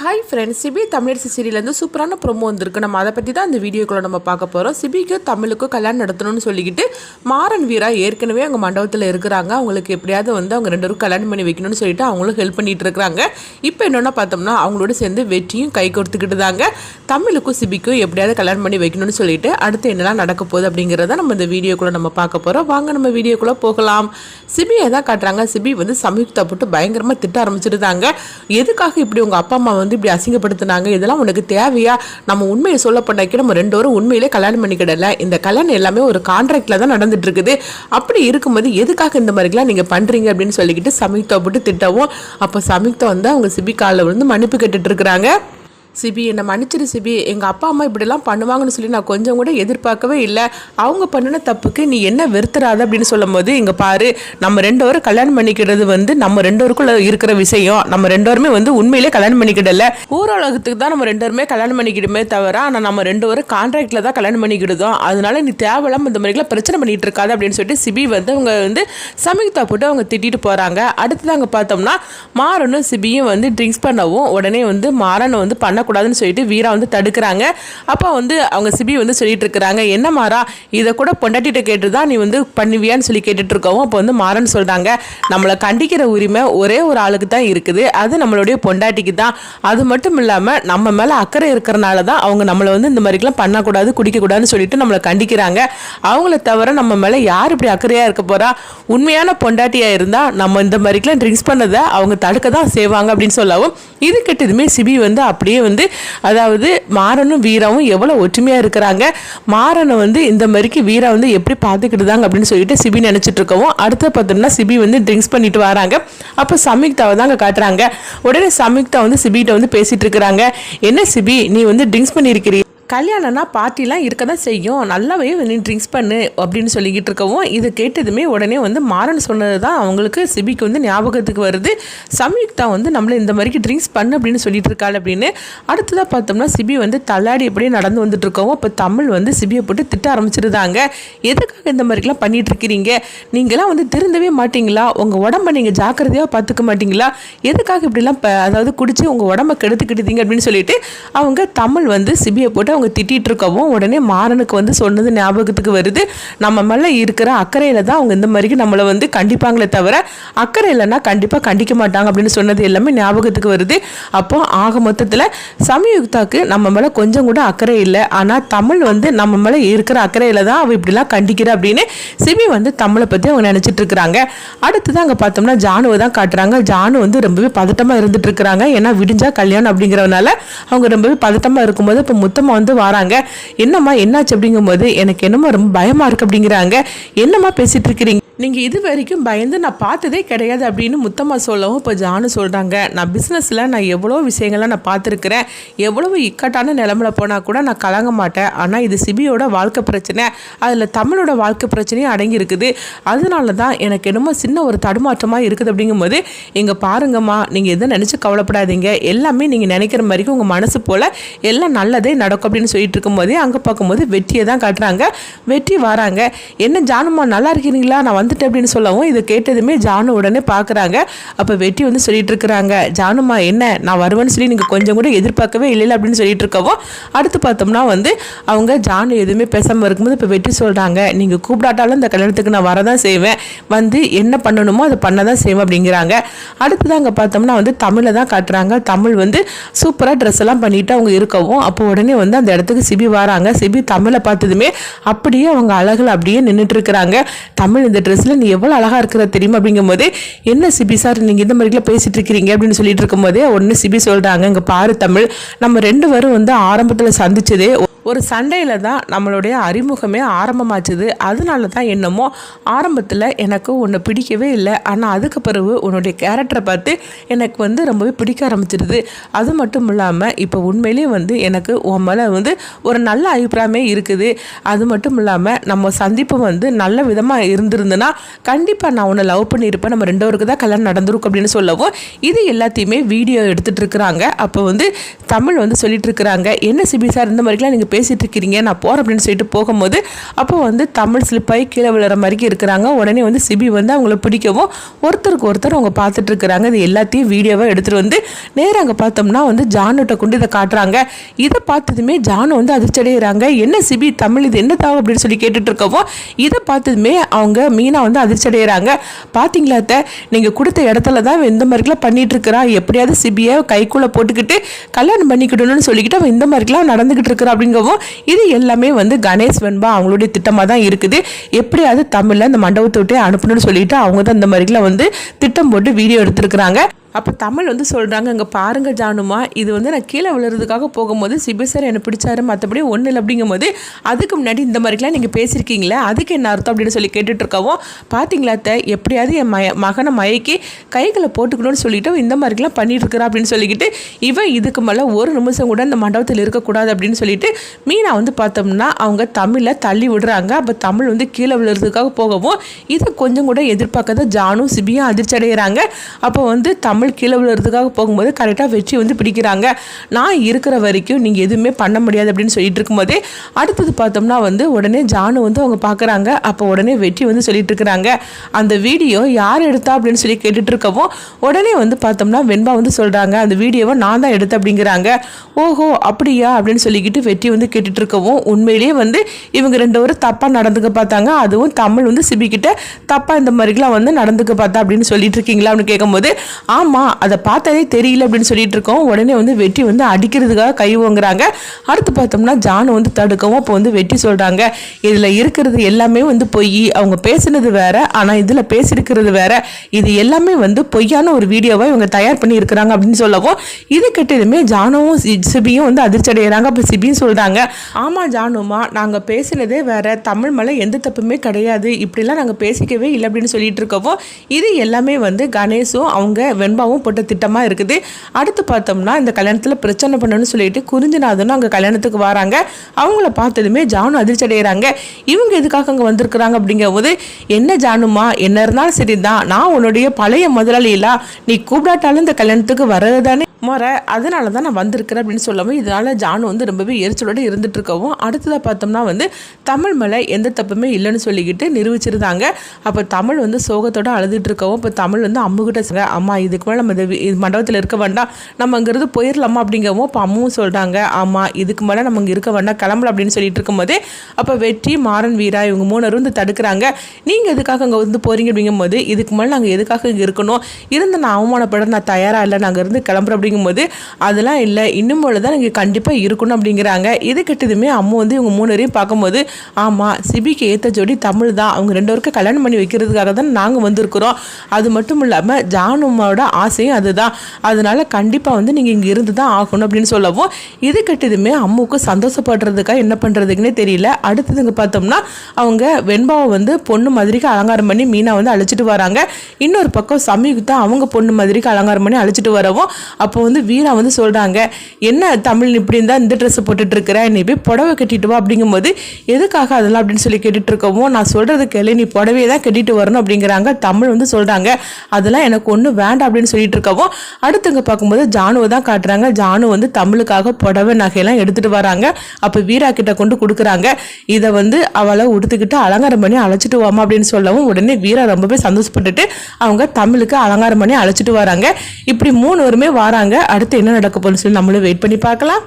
Hi friends, CP Tamilarasi சீரியலேருந்து சூப்பரான promo வந்திருக்கு. நம்ம அதை பற்றி தான் இந்த வீடியோக்குள்ளே நம்ம பார்க்க போகிறோம். சிபிக்கு தமிழுக்கும் கல்யாணம் நடத்தணும்னு சொல்லிக்கிட்டு மாறன் வீரா ஏற்கனவே அவங்க மண்டபத்தில் இருக்கிறாங்க. அவங்களுக்கு எப்படியாவது அவங்க ரெண்டு பேரும் கல்யாணம் பண்ணி வைக்கணும்னு சொல்லிட்டு அவங்களும் ஹெல்ப் பண்ணிட்டு இருக்கிறாங்க. இப்போ என்னென்னா பார்த்தோம்னா அவங்களோட சேர்ந்து வெற்றியும் கை கொடுத்துக்கிட்டு தாங்க தமிழுக்கும் சிபிக்கும் எப்படியாவது கல்யாணம் பண்ணி வைக்கணும்னு சொல்லிட்டு அடுத்து என்னெல்லாம் நடக்க போகுது அப்படிங்கிறத நம்ம இந்த வீடியோக்குள்ளே நம்ம பார்க்க போகிறோம். வாங்க நம்ம வீடியோக்குள்ளே போகலாம். சிபியை தான் காட்டுறாங்க. சிபி சம்யுக்தா போட்டு பயங்கரமாக திட்ட ஆரம்பிச்சிருந்தாங்க. எதுக்காக இப்படி உங்கள் அப்பா அம்மா இப்படி அசிங்கப்படுத்தினாங்க, இதெல்லாம் உனக்கு தேவையா? நம்ம உண்மையை சொல்ல பண்ணாக்கி நம்ம ரெண்டு பேரும் உண்மையிலே கல்யாணம் பண்ணிக்கிடல. இந்த கல்யாணம் எல்லாமே ஒரு கான்ட்ராக்ட்ல தான் நடந்துட்டு இருக்குது. அப்படி இருக்கும்போது எதுக்காக இந்த மாதிரிலாம் நீங்க பண்றீங்க அப்படின்னு சொல்லிக்கிட்டு சம்யுக்தா போட்டு திட்டவும், அப்போ சம்யுக்தா அவங்க சிபி காலில் விழுந்து மன்னிப்பு கேட்டுட்டு இருக்கிறாங்க. சிபி, என்னை மன்னிச்சிரு சிபி, எங்கள் அப்பா அம்மா இப்படிலாம் பண்ணுவாங்கன்னு சொல்லி நான் கொஞ்சம் கூட எதிர்பார்க்கவே இல்லை. அவங்க பண்ணின தப்புக்கு நீ என்ன வெறுத்துறாத அப்படின்னு சொல்லும் போது, இங்கே பாரு, நம்ம ரெண்டு பேரும் கல்யாணம் பண்ணிக்கிறது நம்ம ரெண்டு பேருக்குள்ள இருக்கிற விஷயம். நம்ம ரெண்டு பேருமே உண்மையிலே கல்யாணம் பண்ணிக்கிடல. ஊரலகத்துக்கு தான் நம்ம ரெண்டு பேருமே கல்யாணம் பண்ணிக்கிடுமே தவிர, ஆனால் நம்ம ரெண்டு பேரும் கான்ட்ராக்டில் தான் கல்யாணம் பண்ணிக்கிடுதோம். அதனால நீ தேவையில்லாம இந்த மாதிரிலாம் பிரச்சனை பண்ணிட்டு இருக்காது அப்படின்னு சொல்லிட்டு சிபி அவங்க சம்யுக்தா போட்டு அவங்க திட்டிட்டு போகிறாங்க. அடுத்ததாங்க பார்த்தோம்னா மாறனும் சிபியும் ட்ரிங்க்ஸ் பண்ணவும் உடனே மாறனை பண்ண கூடாதுன்னு சொல்லிட்டு வீரா தடுக்கிறாங்க. அப்போ அவங்க சிபி சொல்லிட்டு இருக்கிறாங்க, என்ன மாறா, இதை கூட பொண்டாட்டிட்ட கேட்டு தான் நீ பண்ணுவியான்னு சொல்லி கேட்டுட்டு இருக்கவும், அப்போ மாறன் சொல்றாங்க, நம்மளை கண்டிக்கிற உரிமை ஒரே ஒரு ஆளுக்கு தான் இருக்குது, அது நம்மளுடைய பொண்டாட்டிக்கு தான். அது மட்டும் இல்லாமல் நம்ம மேலே அக்கறை இருக்கிறனால தான் அவங்க நம்மளை இந்த மாதிரிலாம் பண்ணக்கூடாது, குடிக்கக்கூடாதுன்னு சொல்லிட்டு நம்மளை கண்டிக்கிறாங்க. அவங்கள தவிர நம்ம மேலே யார் இப்படி அக்கறையாக இருக்க போறா? உண்மையான பொண்டாட்டியாக இருந்தால் நம்ம இந்த மாதிரிலாம் ட்ரிங்க்ஸ் பண்ணதை அவங்க தடுக்க தான் செய்வாங்க அப்படின்னு சொல்லவும், இது கெட்டதுமே சிபி அப்படியே அதாவது மாறனும் வீராவும் எவ்வளவு ஒற்றுமையா இருக்கிறாங்க. மாறனை இந்த மாதிரிக்கு வீரா எப்படி பார்த்துக்கிட்டுதாங்க அப்படின்னு சொல்லிட்டு சிபி நினைச்சிட்டு இருக்கவும், அடுத்த பார்த்தோம்னா சிபி ட்ரிங்க்ஸ் பண்ணிட்டு வராங்க. அப்போ சம்யுக்தாவை தாங்க காட்டுறாங்க. உடனே சம்யுக்தா சிபிகிட்ட பேசிட்டு இருக்கிறாங்க, என்ன சிபி, நீ ட்ரிங்க்ஸ் பண்ணியிருக்கிறீ, கல்யாணம்னா பார்ட்டிலாம் இருக்க தான் செய்யும், நல்லாவே நீ ட்ரிங்க்ஸ் பண்ணு அப்படின்னு சொல்லிக்கிட்டு இருக்கவும், இது கேட்டதுமே உடனே மாறன் சொன்னது தான் அவங்களுக்கு சிபிக்கு ஞாபகத்துக்கு வருது. சம்யுக்தா நம்மளை இந்த மாதிரிக்கு ட்ரிங்க்ஸ் பண்ணு அப்படின்னு சொல்லிட்டு இருக்காள் அப்படின்னு. அடுத்ததாக பார்த்தோம்னா சிபி தள்ளாடி எப்படியே நடந்து வந்துட்டு இருக்கவும், இப்போ தமிழ் சிபியை போட்டு திட்ட ஆரம்பிச்சிருந்தாங்க. எதுக்காக இந்த மாதிரிலாம் பண்ணிட்டு இருக்கிறீங்க? நீங்களாம் திருந்தவே மாட்டீங்களா? உங்கள் உடம்பை நீங்கள் ஜாக்கிரதையாக பார்த்துக்க மாட்டீங்களா? எதுக்காக இப்படிலாம் அதாவது குடிச்சு உங்கள் உடம்பை கெடுத்துக்கிட்டீங்க அப்படின்னு சொல்லிட்டு அவங்க தமிழ் சிபியை போட்டு அவங்க திட்டிட்டு இருக்கவும், உடனே மாறனுக்கு சொன்னது ஞாபகத்துக்கு வருது. நம்ம மேல இருக்கிற அக்கறையில தான் அவங்க இந்த மாதிரி நம்மளை கண்டிப்பாங்களே தவிர, அக்கறை இல்லைன்னா கண்டிப்பா கண்டிக்க மாட்டாங்க அப்படின்னு சொன்னது எல்லாமே ஞாபகத்துக்கு வருது. அப்போ ஆக மொத்தத்தில் சம்யுக்தாக்கு நம்ம மேல கொஞ்சம் கூட அக்கறை இல்லை, ஆனா தமிழ் நம்ம மேல இருக்கிற அக்கறையில தான் அவ இப்படிலாம் கண்டிக்கிற அப்படின்னு சிபி தமிழை பத்தி அவங்க நினைச்சிட்டு இருக்கிறாங்க. அடுத்துதான் அங்க பார்த்தோம்னா ஜானுவை தான் காட்டுறாங்க. ஜானு ரொம்பவே பதட்டமா இருந்துட்டு இருக்கிறாங்க. ஏன்னா விடிஞ்சா கல்யாணம் அப்படிங்கிறதுனால அவங்க ரொம்பவே பதட்டமா இருக்கும்போது இப்போ முத்தமா வராங்க. என்னம்மா என்னாச்சு அப்படிங்கும்போது, எனக்கு என்னமோ ரொம்ப பயமா இருக்கு அப்படிங்கிறாங்க. என்னம்மா பேசிட்டு இருக்கிறீங்க, நீங்கள் இது வரைக்கும் பயந்து நான் பார்த்ததே கிடையாது அப்படின்னு முத்தம்மா சொல்லவும், இப்போ ஜானு சொல்கிறாங்க, நான் பிஸ்னஸில் நான் எவ்வளோ விஷயங்கள்லாம் நான் பார்த்துருக்குறேன், எவ்வளவு இக்கட்டான நிலமையில போனால் கூட நான் கலங்க மாட்டேன். ஆனால் இது சிபியோட வாழ்க்கை பிரச்சனை, அதில் தமிழோட வாழ்க்கை பிரச்சனையும் அடங்கி இருக்குது. அதனால தான் எனக்கு என்னமோ சின்ன ஒரு தடுமாற்றமாக இருக்குது அப்படிங்கும்போது, இங்கே பாருங்கம்மா, நீங்கள் எதை நினச்சி கவலைப்படாதீங்க, எல்லாமே நீங்கள் நினைக்கிற மாதிரி உங்கள் மனசு போல் எல்லாம் நல்லதே நடக்கும் அப்படின்னு சொல்லிட்டு இருக்கும்போதே அங்கே பார்க்கும்போது வெற்றியை தான் காட்டுறாங்க. வெற்றி வராங்க. என்ன ஜானுமா நல்லா இருக்கிறீங்களா, நான் வந்துட்டு அப்படின்னு சொல்லவும், இதை கேட்டதுமே ஜானு உடனே பார்க்குறாங்க. அப்போ வெற்றி சொல்லிட்டு இருக்கிறாங்க, ஜானுமா என்ன நான் வருவேன்னு சொல்லி நீங்கள் கொஞ்சம் கூட எதிர்பார்க்கவே இல்லை அப்படின்னு சொல்லிட்டு இருக்கவும், அடுத்து பார்த்தோம்னா அவங்க ஜானு எதுவுமே பேசாமல் இருக்கும்போது இப்போ வெற்றி சொல்கிறாங்க, நீங்கள் கூப்பிடாட்டாலும் இந்த கல்யாணத்துக்கு நான் வரதான் செய்வேன், என்ன பண்ணணுமோ அதை பண்ண தான் செய்வேன் அப்படிங்கிறாங்க. அடுத்ததான் அங்கே பார்த்தோம்னா தமிழை தான் காட்டுறாங்க. தமிழ் சூப்பராக ட்ரெஸ் எல்லாம் பண்ணிட்டு அவங்க இருக்கவும், அப்போ உடனே அந்த இடத்துக்கு சிபி வராங்க. சிபி தமிழை பார்த்ததுமே அப்படியே அவங்க அழகில் அப்படியே நின்றுட்டு இருக்கிறாங்க. தமிழ், இந்த ட்ரெஸ்ல நீ எவ்வளவு அழகா இருக்கிற தெரியுமா அப்படிங்கும் போதே, என்ன சிபி சார் நீங்க இந்த மாதிரிலாம் பேசிட்டு இருக்கிறீங்க அப்படின்னு சொல்லிட்டு இருக்கும் போதே ஒன்னு சிபி சொல்றாங்க, இங்க பாரு தமிழ், நம்ம ரெண்டு பேரும் ஆரம்பத்துல சந்திச்சதே ஒரு சண்டையில் தான் நம்மளுடைய அறிமுகமே ஆரம்பமாச்சுது. அதனால தான் என்னமோ ஆரம்பத்தில் எனக்கு உன்னை பிடிக்கவே இல்லை, ஆனால் அதுக்கு பிறகு உன்னுடைய கேரக்டரை பார்த்து எனக்கு ரொம்பவே பிடிக்க ஆரம்பிச்சிருது. அது மட்டும் இல்லாமல் இப்போ உண்மையிலேயே எனக்கு உன் மேலே ஒரு நல்ல அபிப்பிராயமே இருக்குது. அது மட்டும் இல்லாமல் நம்ம சந்திப்பு நல்ல விதமாக இருந்திருந்துன்னா கண்டிப்பாக நான் உன்னை லவ் பண்ணியிருப்பேன், நம்ம ரெண்டு பேருக்கு தான் கல்யாணம் நடந்திருக்கும் அப்படின்னு சொல்லவும், இது எல்லாத்தையுமே வீடியோ எடுத்துகிட்டு இருக்கிறாங்க. அப்போ தமிழ் சொல்லிட்டு இருக்கிறாங்க, என்ன சிபி சார் இந்த மாதிரிலாம் நீங்கள் பேசிகிட்டு இருக்கிறீங்க, நான் போகிறேன் அப்படின்னு சொல்லிட்டு போகும்போது அப்போ வந்து தமிழ் ஸ்லிப்பாகி கீழே விழுற மாதிரி இருக்கிறாங்க. உடனே வந்து சிபி வந்து அவங்கள பிடிக்கவும் ஒருத்தருக்கு ஒருத்தர் அவங்க பார்த்துட்டு இருக்கிறாங்க. இது எல்லாத்தையும் வீடியோவாக எடுத்துகிட்டு வந்து நேராக அங்கே பார்த்தோம்னா வந்து ஜானுகிட்ட கொண்டு இதை காட்டுறாங்க. இதை பார்த்ததுமே ஜானு வந்து அதிர்ச்சி அடைகிறாங்க. என்ன சிபி தமிழ் இது என்ன தாவ அப்படின்னு சொல்லி கேட்டுட்டு இருக்கவும் இதை பார்த்ததுமே அவங்க மீனா வந்து அதிர்ச்சி அடைகிறாங்க. பார்த்தீங்களா அத்தை, நீங்கள் கொடுத்த இடத்துல தான் இந்த மாதிரிலாம் பண்ணிட்டு இருக்கிறா, எப்படியாவது சிபியை கைக்குள்ளே போட்டுக்கிட்டு கல்யாணம் பண்ணிக்கிடணும்னு சொல்லிக்கிட்டு அவன் இந்த மாதிரிலாம் நடந்துகிட்டு இருக்கிறா அப்படிங்கவும் இது எல்லாமே வந்து கணேஷ் வெண்பா அவங்களுடைய திட்டமாக தான் இருக்குது. எப்படியாவது தமிழில் இந்த மண்டபத்தை விட்டு அனுப்பணும்னு சொல்லிட்டு அவங்க தான் இந்த மாதிரிலாம் வந்து திட்டம் போட்டு வீடியோ எடுத்துருக்குறாங்க. அப்போ தமிழ் வந்து சொல்கிறாங்க, அங்கே பாருங்க ஜானுமா, இது வந்து நான் கீழே விழுறதுக்காக போகும்போது சிபி சார் என்னை பிடிச்சாரு, மற்றபடி ஒன்றும் இல்லை அப்படிங்கும் போது அதுக்கு முன்னாடி இந்த மாதிரிலாம் நீங்கள் பேசியிருக்கீங்களே அதுக்கு என்ன அர்த்தம் அப்படின்னு சொல்லி கேட்டுட்ருக்கவும் பார்த்தீங்களா எப்படியாவது என் மகனை மயக்கி கைகளை போட்டுக்கணும்னு சொல்லிட்டு இந்த மாதிரிலாம் பண்ணிட்டு இருக்கிறா அப்படின்னு சொல்லிக்கிட்டு இவன் இதுக்கு மேலே ஒரு நிமிஷம் கூட இந்த மண்டபத்தில் இருக்கக்கூடாது அப்படின்னு சொல்லிட்டு மீனா வந்து பார்த்தோம்னா அவங்க தமிழை தள்ளி விடுறாங்க. அப்போ தமிழ் வந்து கீழே விழுறதுக்காக போகவும் இதை கொஞ்சம் கூட எதிர்பார்க்காத ஜானும் சிபியும் அதிர்ச்சி அடைகிறாங்க. அப்போ வந்து தமிழ் கீழே விழுறதுக்காக போகும்போது கரெக்டாக வெற்றி வந்து பிடிக்கிறாங்க. நான் இருக்கிற வரைக்கும் நீங்கள் எதுவுமே பண்ண முடியாது அப்படின்னு சொல்லிட்டு இருக்கும்போதே அடுத்தது பார்த்தோம்னா வந்து உடனே ஜானு வந்து அவங்க பார்க்குறாங்க. அப்போ உடனே வெற்றி வந்து சொல்லிட்டு இருக்கிறாங்க, அந்த வீடியோ யார் எடுத்தா அப்படின்னு சொல்லி கேட்டுட்டு இருக்கவும் உடனே வந்து பார்த்தோம்னா வெண்பா வந்து சொல்கிறாங்க, அந்த வீடியோவை நான் தான் எடுத்தேன் அப்படிங்கிறாங்க. ஓஹோ அப்படியா அப்படின்னு சொல்லிக்கிட்டு வெற்றி வந்து கேட்டுட்டு இருக்கவும் உண்மையிலேயே வந்து இவங்க ரெண்டு பேரும் தப்பாக நடந்துக்க பார்த்தாங்க. அதுவும் தமிழ் வந்து சிபிக்கிட்ட தப்பாக இந்த மாதிரிலாம் வந்து நடந்துக்க பார்த்தா அப்படின்னு சொல்லிட்டு இருக்கீங்களா அப்படின்னு கேட்கும்போது ஆமாம் அதை பார்த்ததே தெரியல அப்படின்னு சொல்லிட்டு இருக்கோம். உடனே வந்து வெற்றி வந்து அடிக்கிறதுக்காக கை வாங்குறாங்க. அடுத்து பார்த்தோம்னா ஜானு வந்து தடுக்கவும் அப்போ வந்து வெற்றி சொல்கிறாங்க, இதில் இருக்கிறது எல்லாமே வந்து பொய், அவங்க பேசுனது வேற ஆனால் இதில் பேசியிருக்கிறது வேற, இது எல்லாமே வந்து பொய்யான ஒரு வீடியோவை இவங்க தயார் பண்ணி இருக்கிறாங்க அப்படின்னு சொல்லவும் இது கிட்டதுமே ஜானுவும் சிபியும் வந்து அதிர்ச்சி அடைகிறாங்க. அப்போ சிபியும் சொல்கிறாங்க, ஆமாம் ஜானுமா, நாங்கள் பேசினதே வேற, தமிழ் மேலே எந்த தப்புமே கிடையாது, இப்படிலாம் நாங்கள் பேசிக்கவே இல்லை அப்படின்னு சொல்லிட்டு இருக்கவும் இது எல்லாமே வந்து கணேஷும் அவங்க வெண்பாவும் போட்ட திட்டமாக இருக்குது. அடுத்து பார்த்தோம்னா இந்த கல்யாணத்தில் பிரச்சனை பண்ணணும்னு சொல்லிட்டு குறிஞ்சிநாதனும் அங்கே கல்யாணத்துக்கு வராங்க. அவங்கள பார்த்ததுமே ஜானு அதிர்ச்சி அடைகிறாங்க. இவங்க எதுக்காக அங்கே வந்திருக்கிறாங்க அப்படிங்கும்போது என்ன ஜானுமா, என்ன இருந்தாலும் சரிதான், நான் உன்னுடைய பழைய முதலாளியிலா, நீ கூப்பிடாட்டாலும் இந்த கல்யாணத்துக்கு வர்றது தானே முறை, அதனால தான் நான் வந்திருக்கிறேன் அப்படின்னு சொல்லவும் இதனால் ஜானு வந்து ரொம்பவே எரிச்சலோடு இருந்துட்டு இருக்கவும் அடுத்ததாக பார்த்தோம்னா வந்து தமிழ் மேலே எந்த தப்புமே இல்லைன்னு சொல்லிக்கிட்டு நிரூபிச்சிருந்தாங்க. அப்போ தமிழ் வந்து சோகத்தோடு அழுதுட்டு இருக்கவும் இப்போ தமிழ் வந்து அம்முகிட்ட அம்மா இதுக்கு மேலே நம்ம இது மண்டபத்தில் இருக்க வேண்டாம், நம்ம அங்கேருந்து போயிடலாமா அப்படிங்கவும் இப்போ அம்மும் சொல்கிறாங்க, ஆமாம் இதுக்கு மேலே நம்ம இங்கே இருக்க வேண்டாம், கிளம்பல அப்படின்னு சொல்லிட்டு இருக்கும்போதே அப்போ வெற்றி மாறன் வீரா இவங்க மூணரும் வந்து தடுக்கிறாங்க. நீங்கள் எதுக்காக அங்கே வந்து போகிறீங்க அப்படிங்கும்போது இதுக்கு மேலே நாங்கள் எதுக்காக இங்கே இருக்கணும், இருந்து நான் அவமானப்பட நான் தயாராக இல்லை, நாங்கள் இருந்து கிளம்புறோம் அப்படிங்கும்போது அதெல்லாம் இல்லை, இன்னும் போல தான் இங்கே கண்டிப்பாக இருக்கணும் அப்படிங்கிறாங்க. இது கிட்டதுமே அம்மா வந்து இவங்க மூணரையும் பார்க்கும்போது ஆமாம் சிபிக்கு ஏற்ற ஜோடி தமிழ் தான், அவங்க ரெண்டு பேருக்கும் கல்யாணம் பண்ணி வைக்கிறதுக்காக தான் நாங்கள் வந்திருக்கிறோம், அது மட்டும் இல்லாமல் ஜானுமாவோட ஆசையும் அதுதான், அதனால கண்டிப்பாக வந்து நீங்கள் இங்கே இருந்து தான் ஆகணும் அப்படின்னு சொல்லவும் இது கிட்டதுமே அம்முக்கு சந்தோஷப்படுறதுக்காக என்ன பண்ணுறதுக்குன்னே தெரியல. அடுத்ததுங்க பார்த்தோம்னா அவங்க வெண்பாவை வந்து பொண்ணு மாதிரிக்கு அலங்காரம் பண்ணி மீனா வந்து அழைச்சிட்டு வராங்க. இன்னொரு பக்கம் சமீபத்தை அவங்க பொண்ணு மாதிரிக்கு அலங்காரம் பண்ணி அழைச்சிட்டு வரவும் அப்போ வந்து வீரா வந்து சொல்கிறாங்க, என்ன தமிழ் இப்படி இருந்தால் இந்த ட்ரெஸ்ஸை போட்டுட்டு இருக்கிற, நீ போய் புடவை கட்டிட்டு வா அப்படிங்கும்போது எதுக்காக அதெல்லாம் அப்படின்னு சொல்லி கேட்டுட்டு இருக்கவும் நான் சொல்கிறது கேளு, நீ புடவையை தான் கட்டிட்டு வரணும் அப்படிங்கிறாங்க. தமிழ் வந்து சொல்கிறாங்க அதெல்லாம் எனக்கு ஒன்றும் வேண்டாம் அப்படின்னு சொல்லிட்டு இருக்கவும் அடுத்தவங்க பார்க்கும்போது ஜானுவை தான் காட்டுறாங்க. ஜானு வந்து தமிழுக்காக புடவை நகையெல்லாம் எடுத்துகிட்டு வராங்க. அப்போ வீரா கிட்ட கொண்டு கொடுக்குறாங்க. இதை வந்து அவளை உடுத்துக்கிட்டு அலங்காரம் பண்ணி அழைச்சிட்டு வாமா அப்படின்னு சொல்லவும் உடனே வீரா ரொம்பவே சந்தோஷப்பட்டுட்டு அவங்க தமிழுக்கு அலங்காரம் பண்ணி அழைச்சிட்டு வராங்க. இப்படி மூணு பேருமே வராங்க. அடுத்து என்ன நடக்க போகுதுன்னு சொல்லி நம்மளும் வெயிட் பண்ணி பார்க்கலாம்.